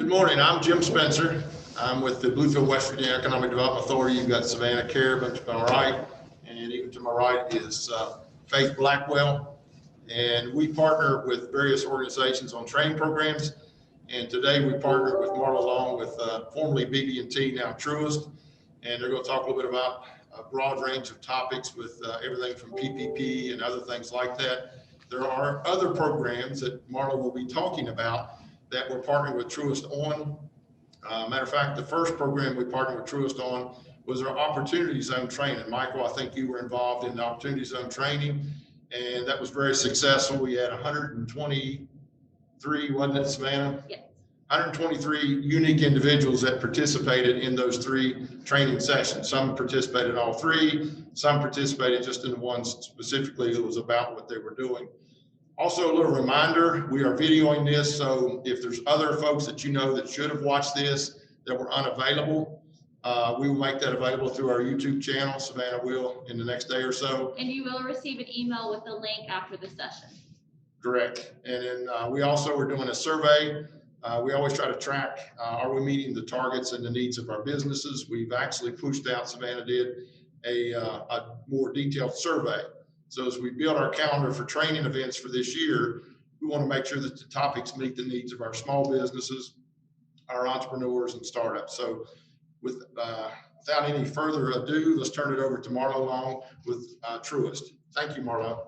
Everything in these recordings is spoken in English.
Good morning. I'm Jim Spencer. I'm with the Bluefield, West Virginia Economic Development Authority. You've got Savannah Carabin to my right, and even to my right is Faith Blackwell. And we partner with various organizations on training programs. And today we partner with Marlo Long with formerly BB&T, now Truist. And they're going to talk a little bit about a broad range of topics with everything from PPP and other things like that. There are other programs that Marlo will be talking about that we're partnering with Truist on. Matter of fact, the first program we partnered with Truist on was our Opportunity Zone training. Michael, I think you were involved in the Opportunity Zone training, and that was very successful. We had 123, wasn't it, Savannah? Yes. 123 unique individuals that participated in those 3 training sessions. Some participated in all 3, some participated just in the one specifically that was about what they were doing. Also, a little reminder, we are videoing this, so if there's other folks that you know that should have watched this that were unavailable, we will make that available through our YouTube channel. Savannah will in the next day or so. And you will receive an email with the link after the session. Correct. And then we also are doing a survey. We always try to track, are we meeting the targets and the needs of our businesses? We've actually pushed out, Savannah did, a more detailed survey. So as we build our calendar for training events for this year, we want to make sure that the topics meet the needs of our small businesses, our entrepreneurs, and startups. So without any further ado, let's turn it over to Marlo Long with Truist. Thank you, Marlo.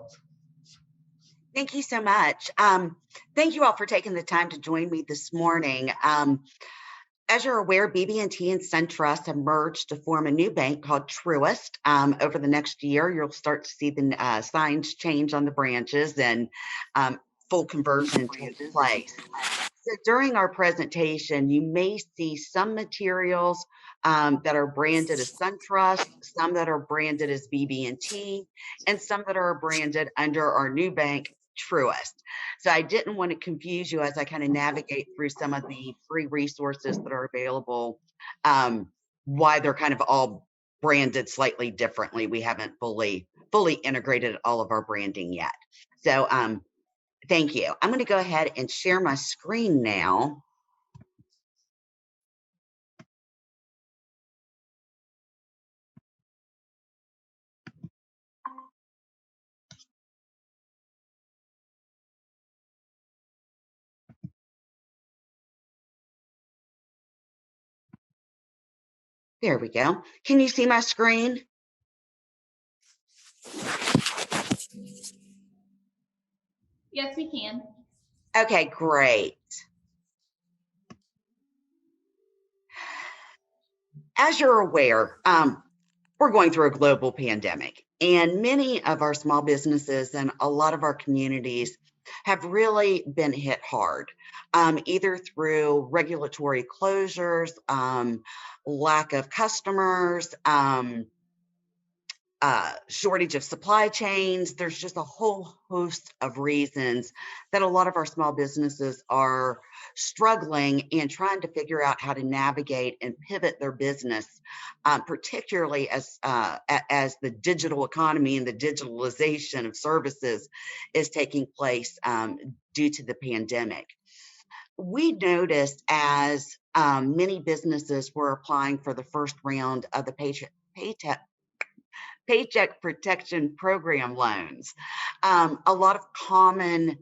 Thank you so much. Thank you all for taking the time to join me this morning. As you're aware, BB&T and SunTrust have merged to form a new bank called Truist. Over the next year, you'll start to see the signs change on the branches and full conversion take place. So during our presentation, you may see some materials that are branded as SunTrust, some that are branded as BB&T, and some that are branded under our new bank, Truist. So I didn't want to confuse you as I kind of navigate through some of the free resources that are available, why they're kind of all branded slightly differently. We haven't fully integrated all of our branding yet. So thank you. I'm going to go ahead and share my screen now. There we go. Can you see my screen? Yes, we can. Okay, great. As you're aware, we're going through a global pandemic, and many of our small businesses and a lot of our communities have really been hit hard, either through regulatory closures, lack of customers, shortage of supply chains. There's just a whole host of reasons that a lot of our small businesses are struggling and trying to figure out how to navigate and pivot their business, particularly as the digital economy and the digitalization of services is taking place due to the pandemic. We noticed as many businesses were applying for the first round of the Paycheck Protection Program loans, a lot of common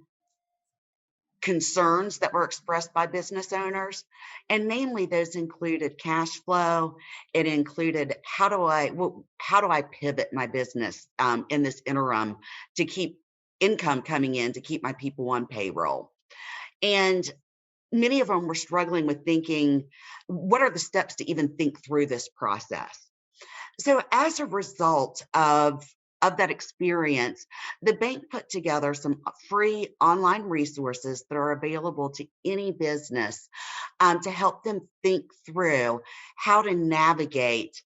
concerns that were expressed by business owners, and mainly those included cash flow. It included how do I pivot my business in this interim to keep income coming in, to keep my people on payroll. And many of them were struggling with thinking, what are the steps to even think through this process? So as a result of that experience, the bank put together some free online resources that are available to any business to help them think through how to navigate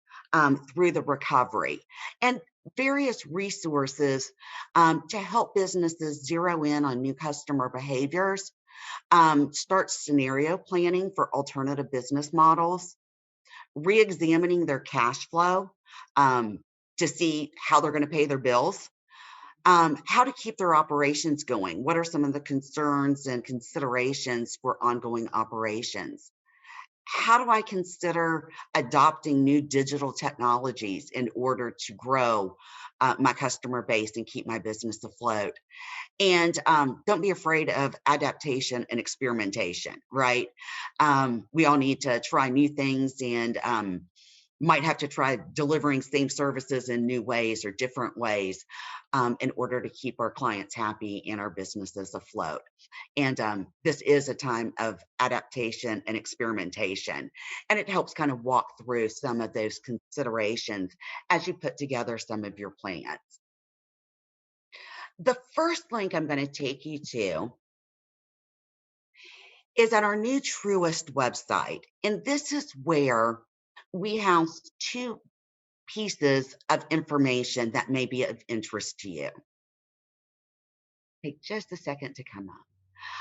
through the recovery, and various resources to help businesses zero in on new customer behaviors, start scenario planning for alternative business models, re-examining their cash flow to see how they're going to pay their bills, how to keep their operations going. What are some of the concerns and considerations for ongoing operations? how do I consider adopting new digital technologies in order to grow my customer base and keep my business afloat? And don't be afraid of adaptation and experimentation, right? We all need to try new things and might have to try delivering same services in new ways or different ways in order to keep our clients happy and our businesses afloat. And this is a time of adaptation and experimentation. And it helps kind of walk through some of those considerations as you put together some of your plans. The first link I'm going to take you to is at our new Truist website. And this is where we have two pieces of information that may be of interest to you. Take just a second to come up.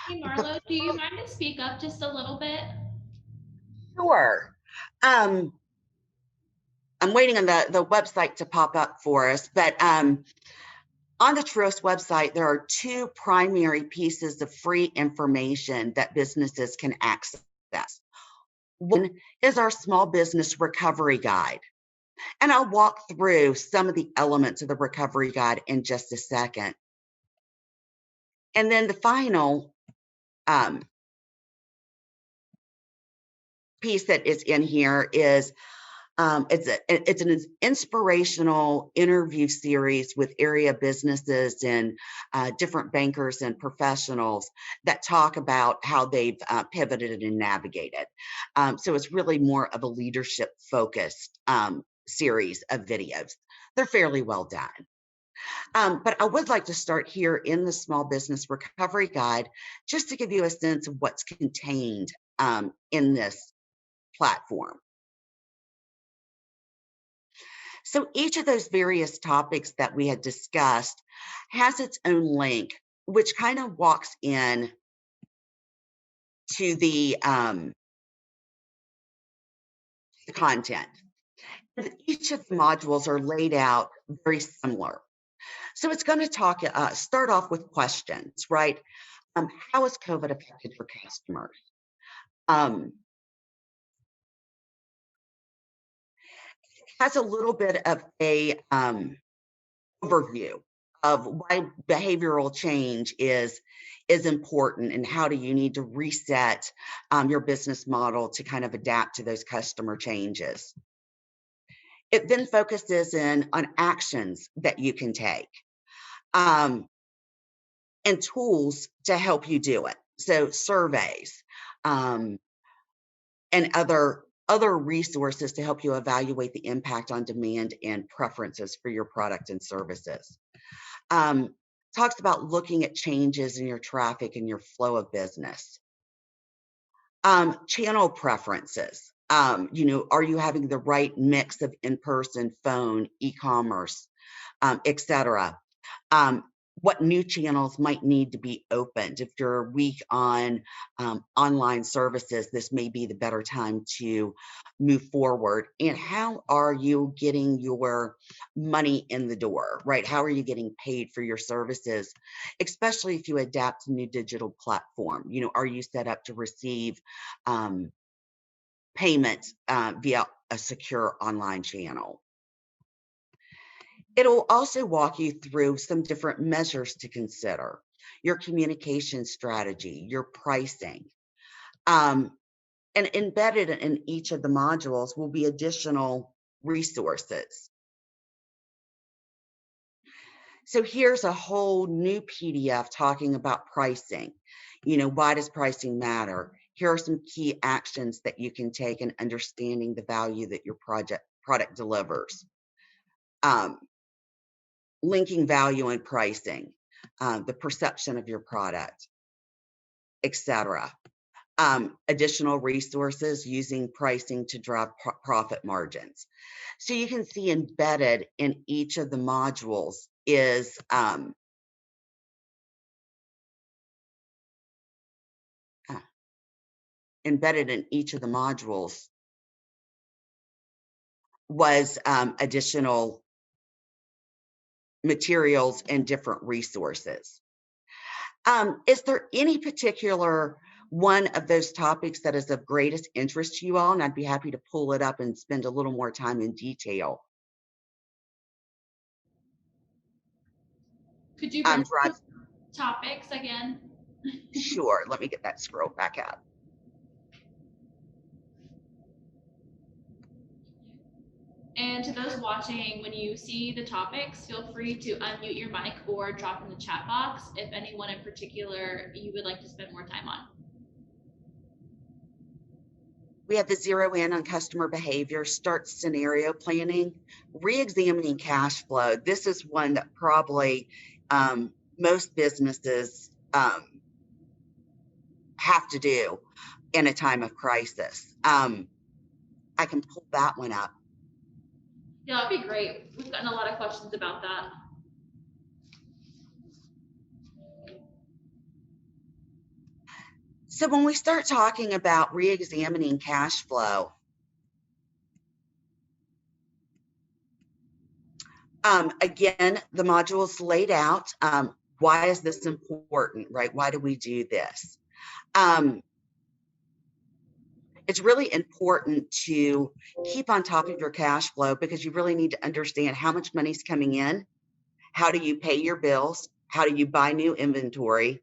Hey, Marlo, do you mind to speak up just a little bit? Sure. I'm waiting on the website to pop up for us, but on the Truist website, there are two primary pieces of free information that businesses can access. One is our small business recovery guide. And I'll walk through some of the elements of the recovery guide in just a second. And then the final piece that is in here is it's an inspirational interview series with area businesses and different bankers and professionals that talk about how they've pivoted and navigated. So it's really more of a leadership focused series of videos. They're fairly well done. But I would like to start here in the Small Business Recovery Guide just to give you a sense of what's contained in this platform. So each of those various topics that we had discussed has its own link, which kind of walks in to the content. Each of the modules are laid out very similar. So it's going to start off with questions, right? How has COVID affected your customers? Has a little bit of a overview of why behavioral change is important and how do you need to reset your business model to kind of adapt to those customer changes. It then focuses in on actions that you can take and tools to help you do it. So surveys and other resources to help you evaluate the impact on demand and preferences for your product and services. Talks about looking at changes in your traffic and your flow of business. Channel preferences. Are you having the right mix of in-person, phone, e-commerce, et cetera? What new channels might need to be opened. If you're weak on online services, this may be the better time to move forward. And how are you getting your money in the door, right? How are you getting paid for your services, especially if you adapt to new digital platform? Are you set up to receive payments via a secure online channel? It'll also walk you through some different measures to consider, your communication strategy, your pricing. And embedded in each of the modules will be additional resources. So here's a whole new PDF talking about pricing. Why does pricing matter? Here are some key actions that you can take in understanding the value that your product delivers. Linking value and pricing, the perception of your product, etc. Additional resources using pricing to drive profit margins. So you can see embedded in each of the modules is was additional materials and different resources. Is there any particular one of those topics that is of greatest interest to you all, and I'd be happy to pull it up and spend a little more time in detail. Could you I'm bring driving. topics again? Sure, let me get that scroll back up. And to those watching, when you see the topics, feel free to unmute your mic or drop in the chat box if anyone in particular you would like to spend more time on. We have the zero in on customer behavior, start scenario planning, re-examining cash flow. This is one that probably most businesses have to do in a time of crisis. I can pull that one up. Yeah, that'd be great. We've gotten a lot of questions about that. So when we start talking about re-examining cash flow, again, the module's laid out. Why is this important, right? Why do we do this? It's really important to keep on top of your cash flow because you really need to understand how much money's coming in, how do you pay your bills, how do you buy new inventory,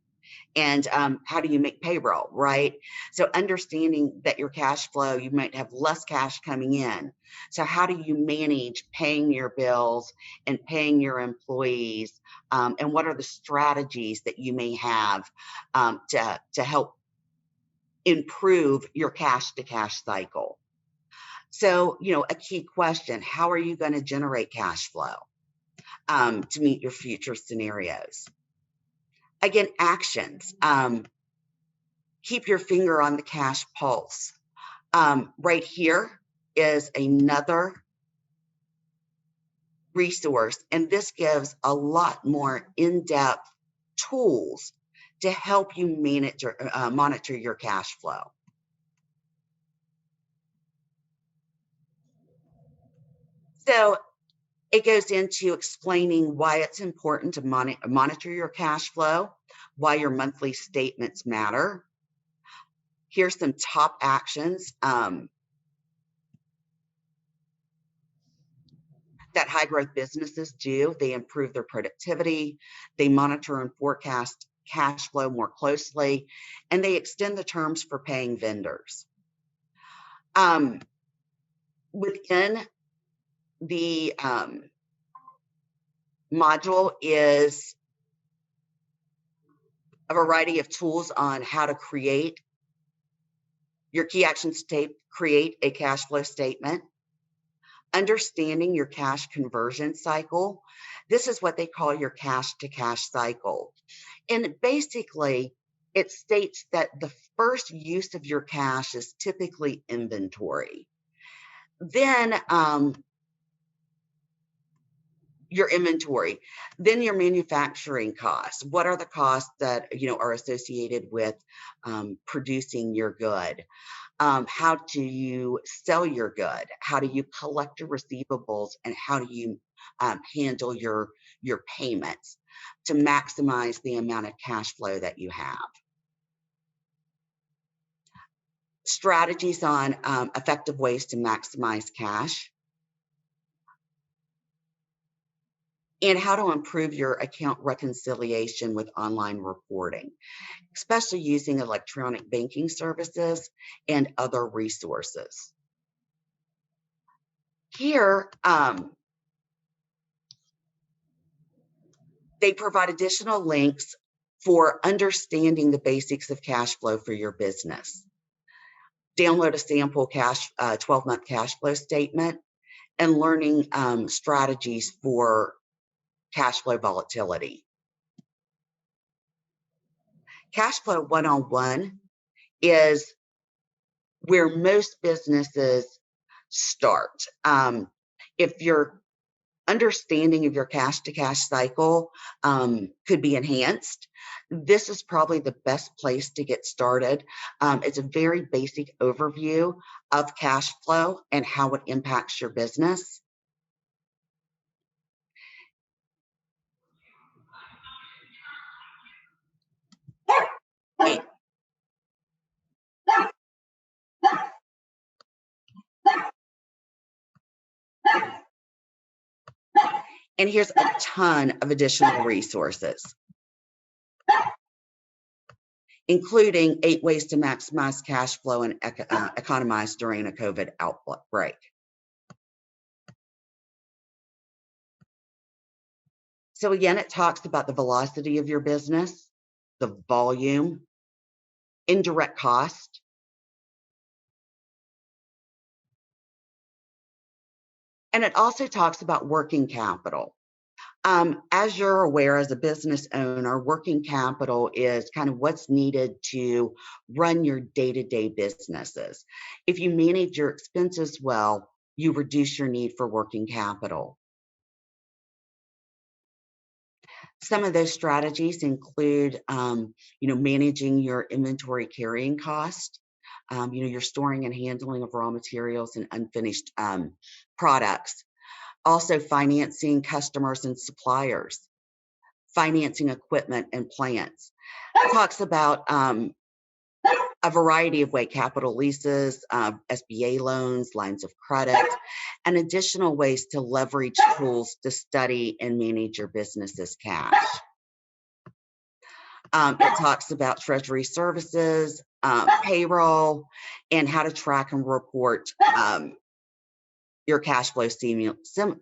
and how do you make payroll, right? So understanding that your cash flow, you might have less cash coming in. So how do you manage paying your bills and paying your employees? And what are the strategies that you may have to help improve your cash to cash cycle? So, a key question, how are you going to generate cash flow to meet your future scenarios? Again, actions. Keep your finger on the cash pulse. Right here is another resource, and this gives a lot more in-depth tools to help you manage or monitor your cash flow. So it goes into explaining why it's important to monitor your cash flow, why your monthly statements matter. Here's some top actions that high growth businesses do. They improve their productivity, they monitor and forecast cash flow more closely, and they extend the terms for paying vendors. Within the module is a variety of tools on how to create your key actions to create a cash flow statement. Understanding your cash conversion cycle. This is what they call your cash to cash cycle. And basically, it states that the first use of your cash is typically inventory. Then your inventory, then your manufacturing costs. What are the costs that are associated with producing your good? How do you sell your good? How do you collect your receivables, and how do you handle your payments to maximize the amount of cash flow that you have? Strategies on effective ways to maximize cash, and how to improve your account reconciliation with online reporting, especially using electronic banking services and other resources. Here, they provide additional links for understanding the basics of cash flow for your business. Download a sample 12-month cash flow statement and learning strategies for cash flow volatility. Cash flow 101 is where most businesses start. If your understanding of your cash to cash cycle could be enhanced, this is probably the best place to get started. It's a very basic overview of cash flow and how it impacts your business. And here's a ton of additional resources, including 8 ways to maximize cash flow and economize during a COVID outbreak. So again, it talks about the velocity of your business, the volume, indirect cost, and it also talks about working capital. As you're aware, as a business owner, working capital is kind of what's needed to run your day-to-day businesses. If you manage your expenses well, you reduce your need for working capital. Some of those strategies include, managing your inventory carrying cost, your storing and handling of raw materials and unfinished products. Also financing customers and suppliers, financing equipment and plants. It talks about a variety of capital leases, SBA loans, lines of credit, and additional ways to leverage tools to study and manage your business's cash. It talks about treasury services, payroll, and how to track and report your cash flow seamlessly.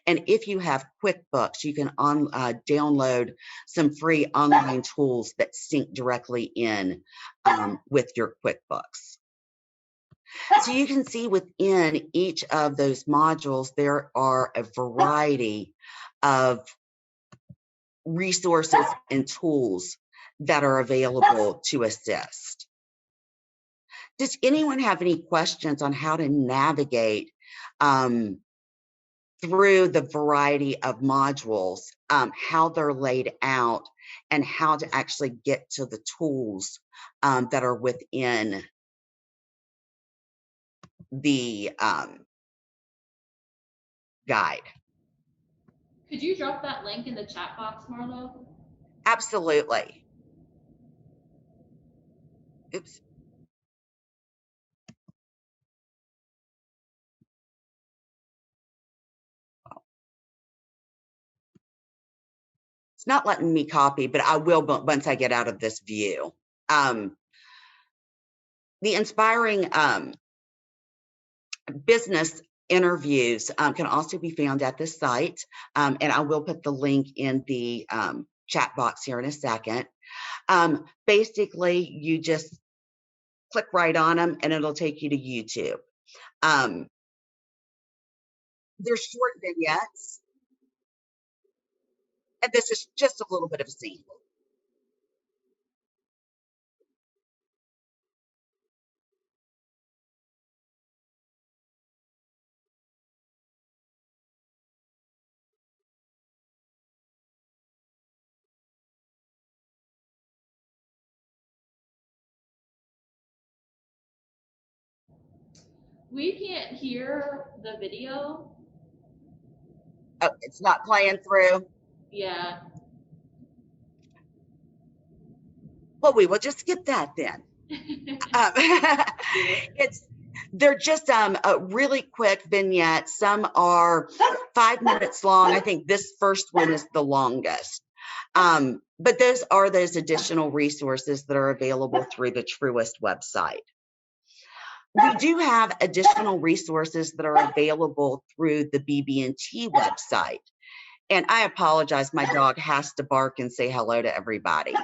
And if you have QuickBooks, you can download some free online tools that sync directly in with your QuickBooks. So you can see within each of those modules, there are a variety of resources and tools that are available to assist. Does anyone have any questions on how to navigate through the variety of modules, how they're laid out, and how to actually get to the tools that are within the guide? Could you drop that link in the chat box, Marlo? Absolutely. Oops. It's not letting me copy, but I will once I get out of this view. The inspiring business interviews can also be found at the site, and I will put the link in the chat box here in a second. Basically, you just click right on them and it'll take you to YouTube. They're short vignettes, and this is just a little bit of a sample. We can't hear the video. Oh, it's not playing through. Yeah. Well, we will just skip that then. They're just really quick vignettes. Some are 5 minutes long. I think this first one is the longest. But those are those additional resources that are available through the Truist website. We do have additional resources that are available through the BB&T website. And I apologize, my dog has to bark and say hello to everybody.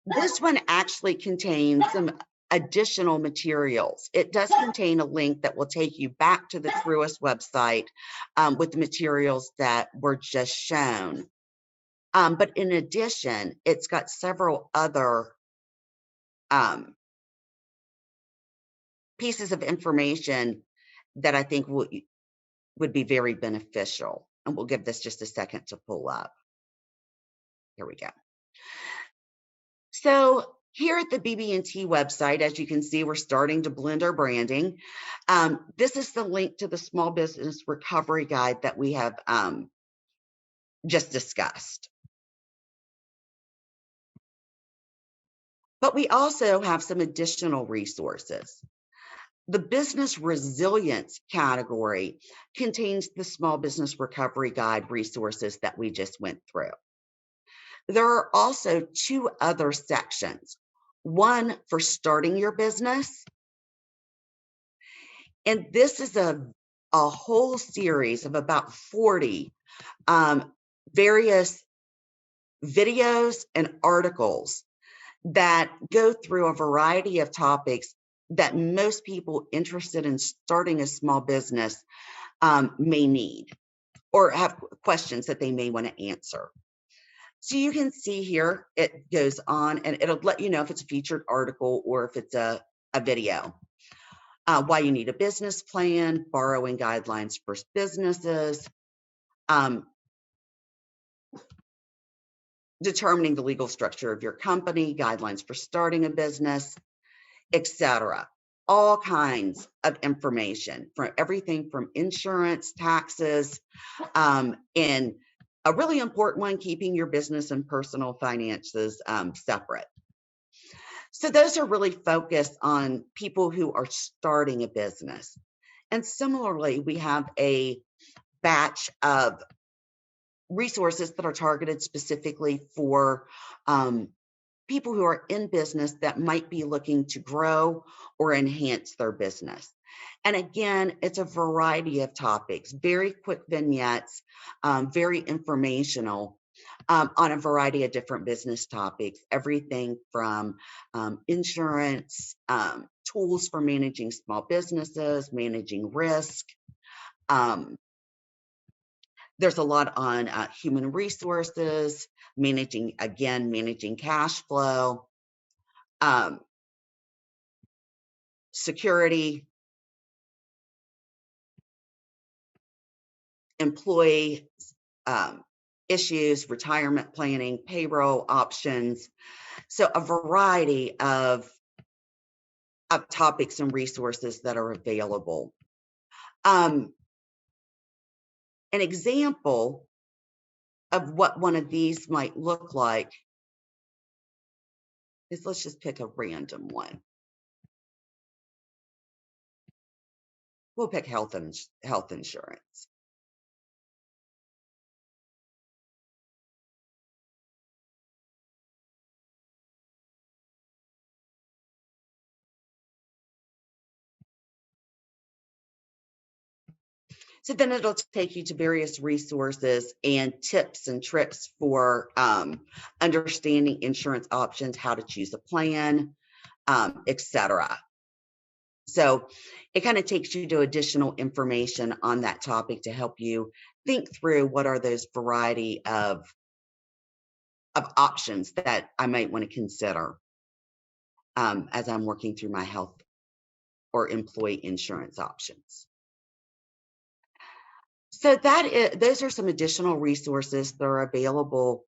This one actually contains some additional materials. It does contain a link that will take you back to the Truist website with the materials that were just shown. But in addition, it's got several other pieces of information that I think would be very beneficial. And we'll give this just a second to pull up. Here we go. So here at the BB&T website, as you can see, we're starting to blend our branding. This is the link to the Small Business Recovery Guide that we have just discussed. But we also have some additional resources. The business resilience category contains the small business recovery guide resources that we just went through. There are also two other sections, one for starting your business. And this is a whole series of about 40 various videos and articles that go through a variety of topics that most people interested in starting a small business may need or have questions that they may want to answer. So you can see here, it goes on and it'll let you know if it's a featured article or if it's a video. Why you need a business plan, borrowing guidelines for businesses, determining the legal structure of your company, guidelines for starting a business, etc. All kinds of information from everything from insurance, taxes, and a really important one, keeping your business and personal finances separate. So those are really focused on people who are starting a business. And similarly, we have a batch of resources that are targeted specifically for people who are in business that might be looking to grow or enhance their business. And again, it's a variety of topics, very quick vignettes, very informational on a variety of different business topics, everything from insurance, tools for managing small businesses, managing risk. There's a lot on human resources, managing cash flow, security, employee issues, retirement planning, payroll options. So a variety of topics and resources that are available. An example of what one of these might look like is, let's just pick a random one. We'll pick health insurance. So then it'll take you to various resources and tips and tricks for understanding insurance options, how to choose a plan, etc. So it kind of takes you to additional information on that topic to help you think through what are those variety of options that I might want to consider as I'm working through my health or employee insurance options. So those are some additional resources that are available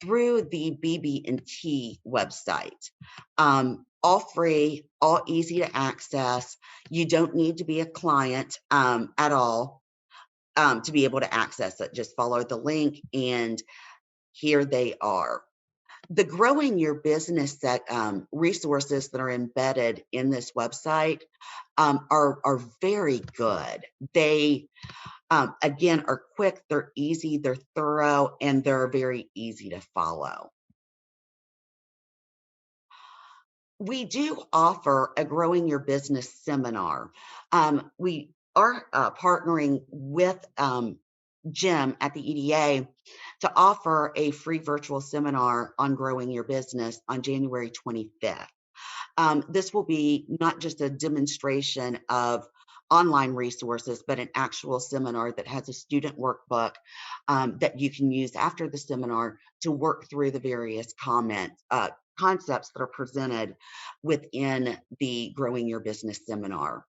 through the BB&T website. All free, all easy to access. You don't need to be a client at all to be able to access it. Just follow the link and here they are. The growing your business resources that are embedded in this website are very good. They again, are quick, they're easy, they're thorough, and they're very easy to follow. We do offer a Growing Your Business seminar. We are partnering with Jim at the EDA to offer a free virtual seminar on growing your business on January 25th. This will be not just a demonstration of online resources, but an actual seminar that has a student workbook that you can use after the seminar to work through the various concepts that are presented within the Growing Your Business seminar.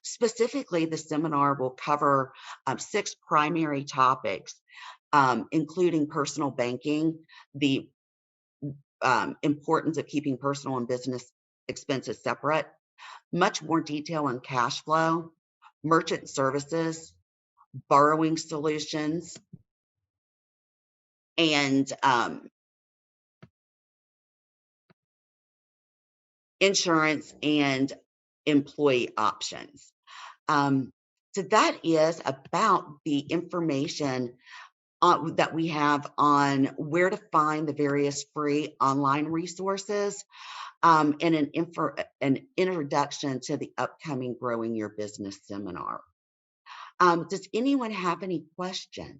Specifically, the seminar will cover 6 primary topics, including personal banking, the importance of keeping personal and business expenses separate, much more detail on cash flow, merchant services, borrowing solutions, and insurance and employee options. So that is about the information that we have on where to find the various free online resources, and an introduction to the upcoming Growing Your Business seminar. Does anyone have any questions?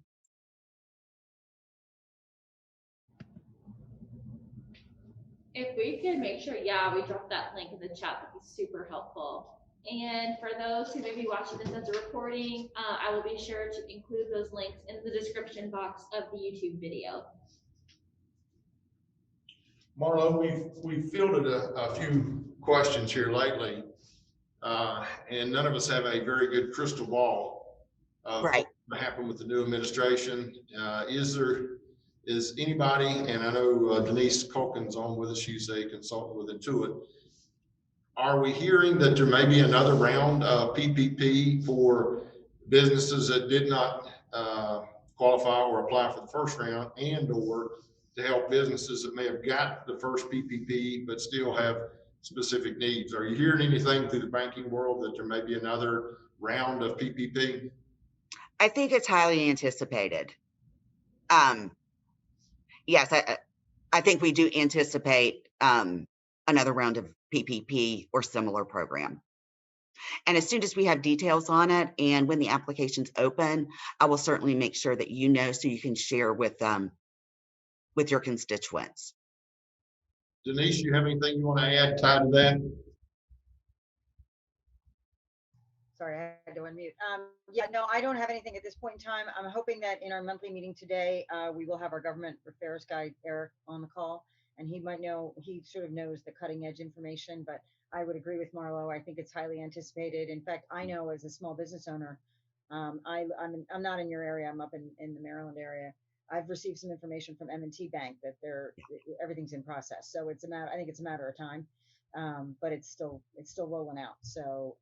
If we could make sure, yeah, we drop that link in the chat, that'd be super helpful. And for those who may be watching this as a recording, I will be sure to include those links in the description box of the YouTube video. Marlo, we've fielded a few questions here lately, and none of us have a very good crystal ball of Right. what's going to happen with the new administration. Is anybody, and I know Denise Culkin's on with us, she's a consultant with Intuit. Are we hearing that there may be another round of PPP for businesses that did not qualify or apply for the first round, and or to help businesses that may have got the first PPP but still have specific needs? Are you hearing anything through the banking world that there may be another round of PPP? I think it's highly anticipated. Yes, I think we do anticipate another round of PPP or similar program. And as soon as we have details on it and when the application's open, I will certainly make sure that you know so you can share with your constituents. Denise, you have anything you want to add tied to that? Sorry, I had to unmute. Yeah, no, I don't have anything at this point in time. I'm hoping that in our monthly meeting today, we will have our government affairs guy, Eric, on the call, and he might know, he sort of knows the cutting edge information, but I would agree with Marlo. I think it's highly anticipated. In fact, I know as a small business owner, I'm not in your area, I'm up in the Maryland area. I've received some information from M&T Bank that everything's in process. So I think it's a matter of time. But it's still rolling out. So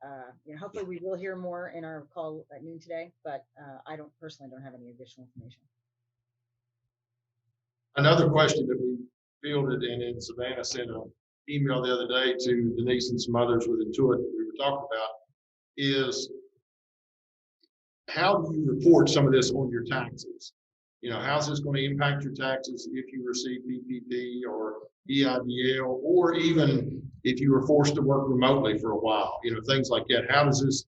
hopefully we will hear more in our call at noon today, but I personally don't have any additional information. Another question that we fielded, and then Savannah sent an email the other day to Denise and some others with Intuit that we were talking about, is how do you report some of this on your taxes? How's this going to impact your taxes if you receive PPP or EIDL, or even if you were forced to work remotely for a while, things like that. How does this,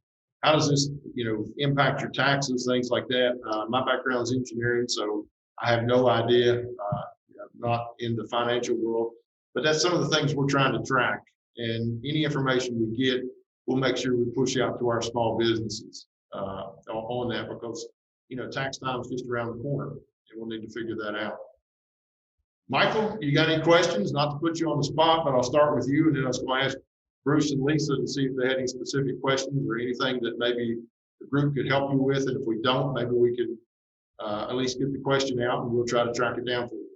impact your taxes, things like that? My background is engineering, so I have no idea. I'm not in the financial world, but that's some of the things we're trying to track. And any information we get, we'll make sure we push out to our small businesses on that, because tax time is just around the corner, and we'll need to figure that out. Michael, you got any questions? Not to put you on the spot, but I'll start with you, and then I was going to ask Bruce and Lisa to see if they had any specific questions or anything that maybe the group could help you with. And if we don't, maybe we can at least get the question out, and we'll try to track it down for you.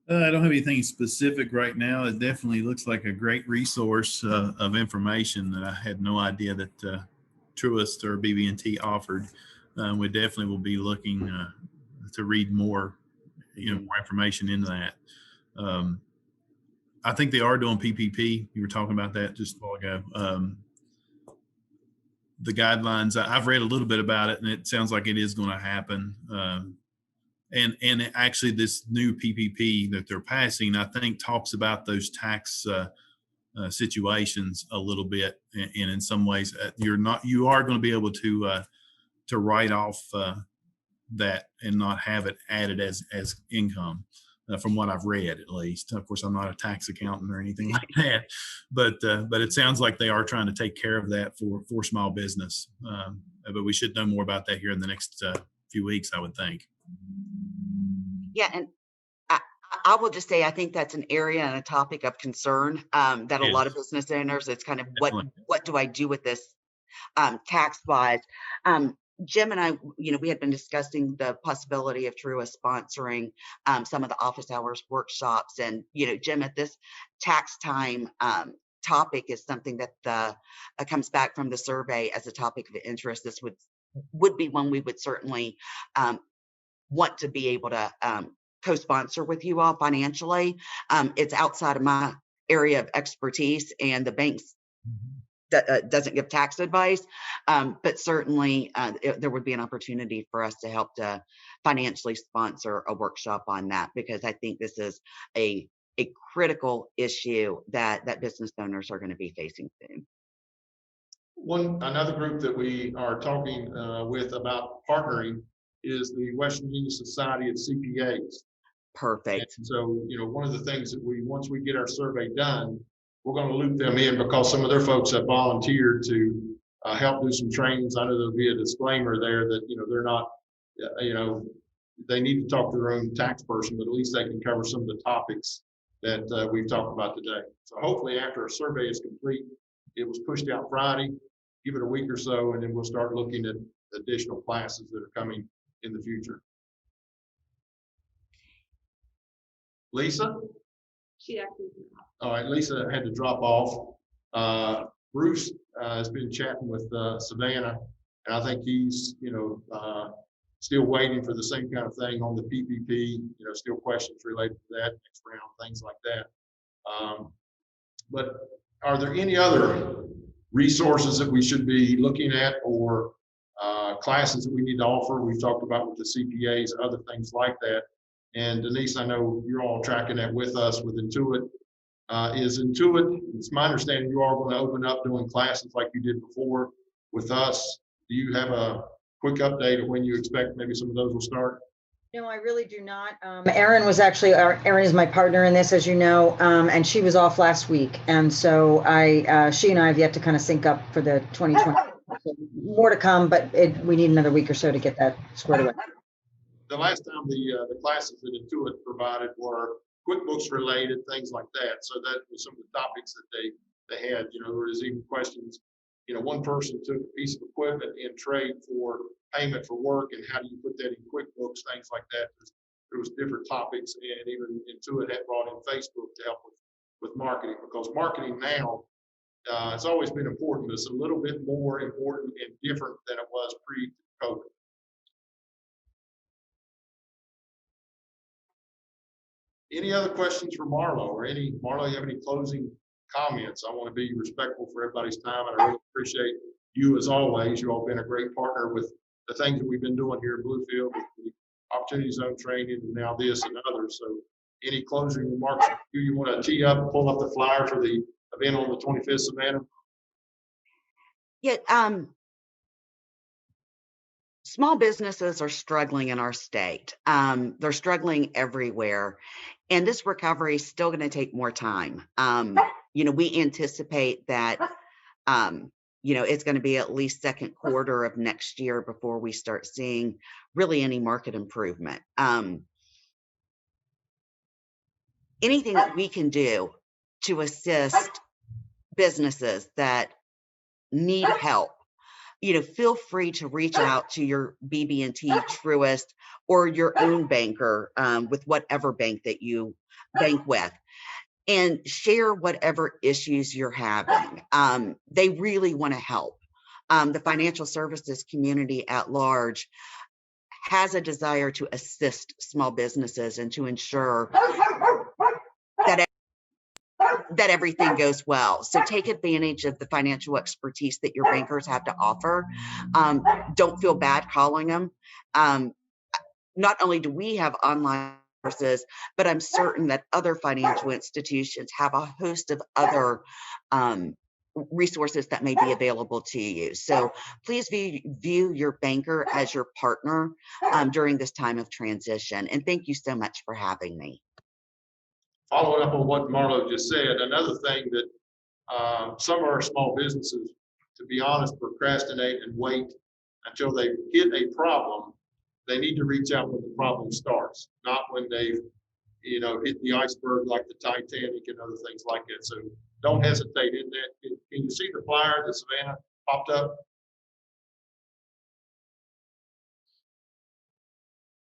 I don't have anything specific right now. It definitely looks like a great resource of information that I had no idea that Truist or BB&T offered. We definitely will be looking to read more, more information into that. I think they are doing PPP. You were talking about that just a while ago. The guidelines, I've read a little bit about it, and it sounds like it is going to happen. And actually, this new PPP that they're passing, I think, talks about those tax situations a little bit, and in some ways, you are going to be able to write off that and not have it added as income, from what I've read, at least. Of course, I'm not a tax accountant or anything like that, but it sounds like they are trying to take care of that for small business. But we should know more about that here in the next few weeks, I would think. Yeah, and I will just say I think that's an area and a topic of concern that a lot of business owners. It's kind of what do I do with this tax wise? Jim and I, we had been discussing the possibility of Truist sponsoring some of the office hours workshops, and Jim, at this tax time topic is something that comes back from the survey as a topic of interest. This would be one we would certainly want to be able to co-sponsor with you all financially. It's outside of my area of expertise, and the banks doesn't give tax advice, but certainly there would be an opportunity for us to help to financially sponsor a workshop on that, because I think this is a critical issue that business owners are going to be facing soon. Another group that we are talking with about partnering is the Western Virginia Society of CPAs. Perfect. And so, one of the things that once we get our survey done, we're going to loop them in, because some of their folks have volunteered to help do some trainings. I know there'll be a disclaimer there that, they're not, they need to talk to their own tax person, but at least they can cover some of the topics that we've talked about today. So hopefully after our survey is complete, it was pushed out Friday, give it a week or so, and then we'll start looking at additional classes that are coming in the future. Lisa? She actually. All right, Lisa had to drop off. Bruce has been chatting with Savannah, and I think he's, still waiting for the same kind of thing on the PPP, still questions related to that next round, things like that. But are there any other resources that we should be looking at, or classes that we need to offer? We've talked about with the CPAs, other things like that. And Denise, I know you're all tracking that with us with Intuit. Is Intuit, it's my understanding you are going to open up doing classes like you did before with us. Do you have a quick update of when you expect maybe some of those will start? No, I really do not. Erin is my partner in this, as you know, and she was off last week. And so she and I have yet to kind of sync up for the 2020. So more to come, but we need another week or so to get that squared away. The last time the classes that Intuit provided were QuickBooks related, things like that. So that was some of the topics that they had. There was even questions. One person took a piece of equipment in trade for payment for work, and how do you put that in QuickBooks, things like that. There was different topics, and even Intuit had brought in Facebook to help with marketing, because marketing now, it's always been important, but it's a little bit more important and different than it was pre-COVID. Any other questions for Marlo, Marlo, you have any closing comments? I want to be respectful for everybody's time, and I really appreciate you as always. You all been a great partner with the things that we've been doing here in Bluefield, with the Opportunity Zone training, and now this and others. So any closing remarks you want to tee up, pull up the flyer for the event on the 25th, Savannah? Yeah, small businesses are struggling in our state. They're struggling everywhere. And this recovery is still going to take more time. We anticipate that, it's going to be at least second quarter of next year before we start seeing really any market improvement. Anything that we can do to assist businesses that need help, feel free to reach out to your BB&T, Truist, or your own banker with whatever bank that you bank with, and share whatever issues you're having. They really want to help. The financial services community at large has a desire to assist small businesses and to ensure that everything goes well. So take advantage of the financial expertise that your bankers have to offer. Don't feel bad calling them. Not only do we have online courses, but I'm certain that other financial institutions have a host of other resources that may be available to you. So please view your banker as your partner during this time of transition. And thank you so much for having me. Following up on what Marlo just said, another thing that some of our small businesses, to be honest, procrastinate and wait until they hit a problem. They need to reach out when the problem starts, not when they've, hit the iceberg like the Titanic and other things like that. So don't hesitate in that. Can you see the flyer that Savannah popped up?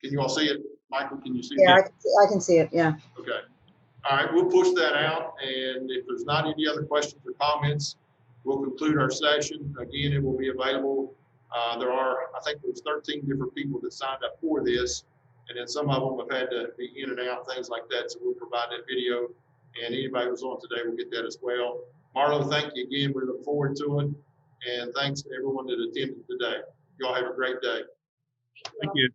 Can you all see it? Michael, can you see it? Yeah, I can see it. Yeah. Okay. All right, we'll push that out, and if there's not any other questions or comments, we'll conclude our session. Again, it will be available. I think there's 13 different people that signed up for this, and then some of them have had to be in and out, things like that, so we'll provide that video And anybody who's on today will get that as well. Marlo, thank you again. We look forward to it. And thanks to everyone that attended today. Y'all have a great day. Thank you.